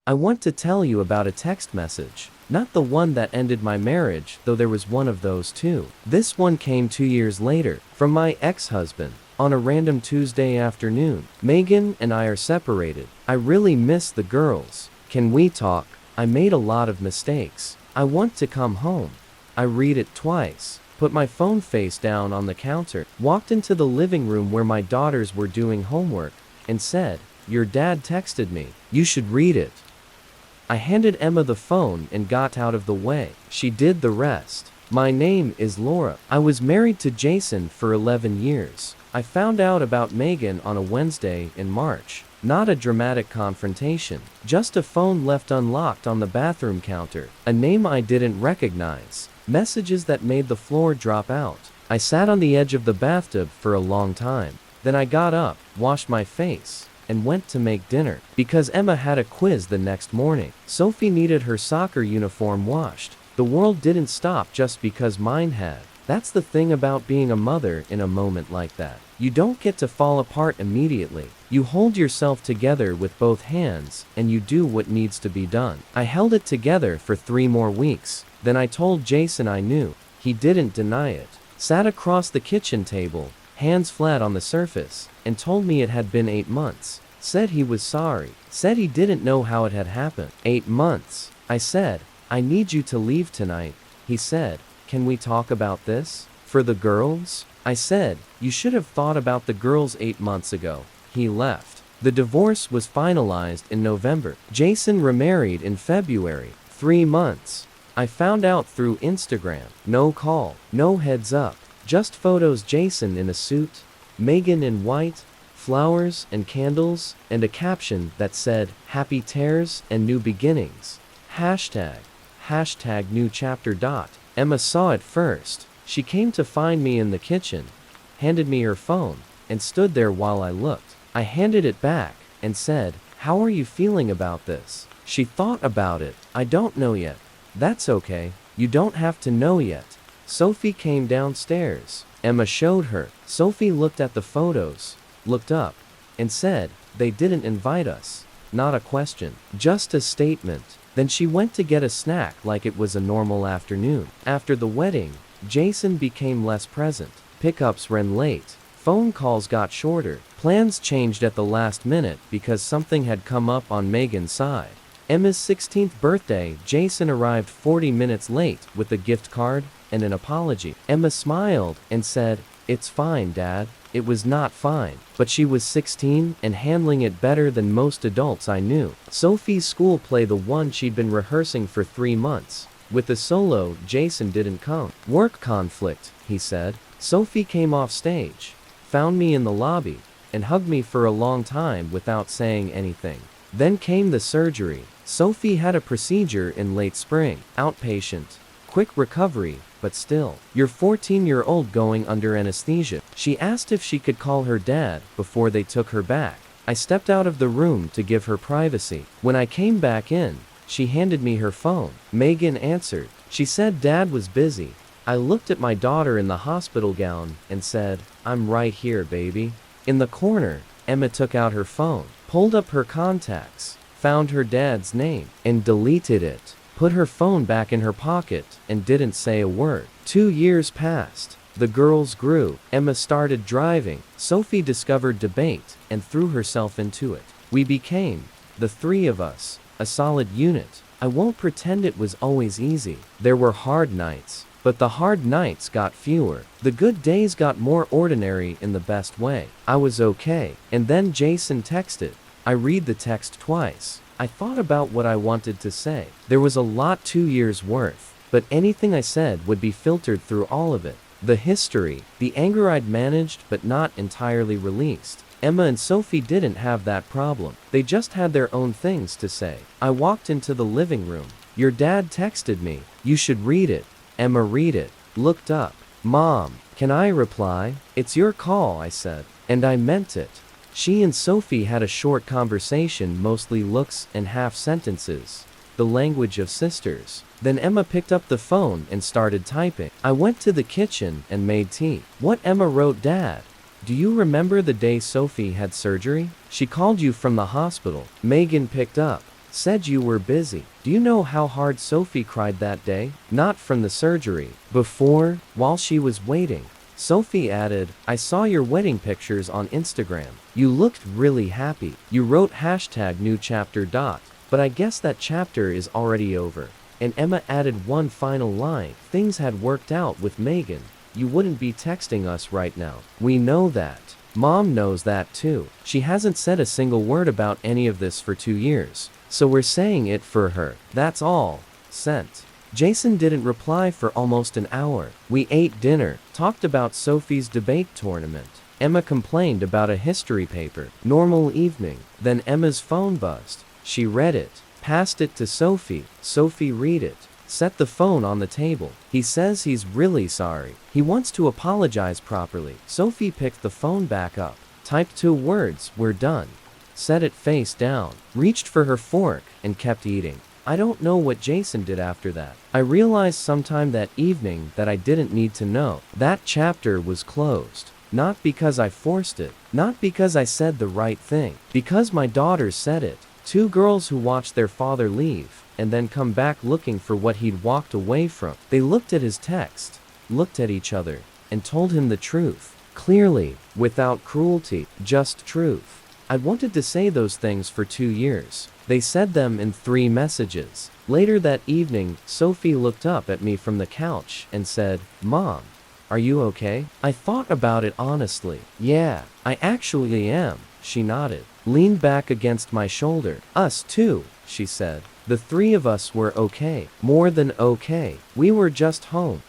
I want to tell you about a text message. Not the one that ended my marriage, though there was one of those too. This one came 2 years later, from my ex-husband. On a random Tuesday afternoon. Megan and I are separated. I really miss the girls. Can we talk? I made a lot of mistakes. I want to come home. I read it twice. Put my phone face down on the counter. Walked into the living room where my daughters were doing homework. And said, "Your dad texted me. You should read it." I handed Emma the phone and got out of the way. She did the rest. My name is Laura. I was married to Jason for 11 years. I found out about Megan on a Wednesday in March. Not a dramatic confrontation. Just a phone left unlocked on the bathroom counter. A name I didn't recognize. Messages that made the floor drop out. I sat on the edge of the bathtub for a long time. Then I got up, washed my face, and went to make dinner. Because Emma had a quiz the next morning. Sophie needed her soccer uniform washed. The world didn't stop just because mine had. That's the thing about being a mother in a moment like that. You don't get to fall apart immediately. You hold yourself together with both hands, and you do what needs to be done. I held it together for 3 more weeks. Then I told Jason I knew. He didn't deny it. Sat across the kitchen table, hands flat on the surface, and told me it had been 8 months. Said he was sorry. Said he didn't know how it had happened. 8 months. I said, "I need you to leave tonight." He said, "Can we talk about this? For the girls?" I said, "You should have thought about the girls 8 months ago." He left. The divorce was finalized in November. Jason remarried in February. 3 months. I found out through Instagram. No call, no heads up. Just photos Jason in a suit, Megan in white, flowers and candles, and a caption that said, "Happy tears and new beginnings. Hashtag new chapter. Emma saw it first. She came to find me in the kitchen, handed me her phone, and stood there while I looked. I handed it back, and said, "How are you feeling about this?" She thought about it. "I don't know yet." "That's okay. You don't have to know yet." Sophie came downstairs. Emma showed her. Sophie looked at the photos, looked up, and said, "They didn't invite us." Not a question, just a statement. Then she went to get a snack like it was a normal afternoon. After the wedding, Jason became less present. Pickups ran late. Phone calls got shorter. Plans changed at the last minute because something had come up on Megan's side. Emma's 16th birthday, Jason arrived 40 minutes late with a gift card and an apology. Emma smiled and said, "It's fine, Dad." It was not fine, but she was 16 and handling it better than most adults I knew. Sophie's school play, the one she'd been rehearsing for 3 months. With the solo, Jason didn't come. "Work conflict," he said. Sophie came off stage, found me in the lobby, and hugged me for a long time without saying anything. Then came the surgery. Sophie had a procedure in late spring. Outpatient. Quick recovery, but still. Your 14-year-old going under anesthesia. She asked if she could call her dad before they took her back. I stepped out of the room to give her privacy. When I came back in, she handed me her phone. Megan answered. She said Dad was busy. I looked at my daughter in the hospital gown and said, "I'm right here, baby." In the corner, Emma took out her phone, pulled up her contacts, found her dad's name, and deleted it. Put her phone back in her pocket and didn't say a word. 2 years passed. The girls grew. Emma started driving. Sophie discovered debate and threw herself into it. We became, the 3 of us, a solid unit. I won't pretend it was always easy. There were hard nights, but the hard nights got fewer. The good days got more ordinary in the best way. I was okay. And then Jason texted. I read the text twice. I thought about what I wanted to say. There was a lot 2 years worth, but anything I said would be filtered through all of it. The history, the anger I'd managed but not entirely released. Emma and Sophie didn't have that problem. They just had their own things to say. I walked into the living room. "Your dad texted me. You should read it." Emma read it, looked up. "Mom, can I reply?" "It's your call," I said. And I meant it. She and Sophie had a short conversation, mostly looks and half sentences. The language of sisters. Then Emma picked up the phone and started typing. I went to the kitchen and made tea. What Emma wrote, "Dad, do you remember the day Sophie had surgery? She called you from the hospital." Megan picked up. Said you were busy. Do you know how hard Sophie cried that day? Not from the surgery. Before, while she was waiting. Sophie added, I saw your wedding pictures on Instagram. You looked really happy. You wrote #newchapter. But I guess that chapter is already over. And Emma added one final line. Things had worked out with Megan. You wouldn't be texting us right now. We know that. Mom knows that too. She hasn't said a single word about any of this for 2 years. So we're saying it for her. That's all. Sent. Jason didn't reply for almost an hour. We ate dinner, talked about Sophie's debate tournament. Emma complained about a history paper. Normal evening. Then Emma's phone buzzed. She read it. Passed it to Sophie. Sophie read it. Set the phone on the table. He says he's really sorry. He wants to apologize properly. Sophie picked the phone back up. Typed 2 words, we're done. Set it face down. Reached for her fork, and kept eating. I don't know what Jason did after that. I realized sometime that evening that I didn't need to know. That chapter was closed. Not because I forced it. Not because I said the right thing. Because my daughter said it. 2 girls who watched their father leave, and then come back looking for what he'd walked away from. They looked at his text, looked at each other, and told him the truth. Clearly, without cruelty, just truth. I wanted to say those things for 2 years. They said them in 3 messages. Later that evening, Sophie looked up at me from the couch and said, Mom, are you okay? I thought about it honestly. Yeah, I actually am. She nodded. Leaned back against my shoulder. Us too, she said. The 3 of us were okay. More than okay. We were just home.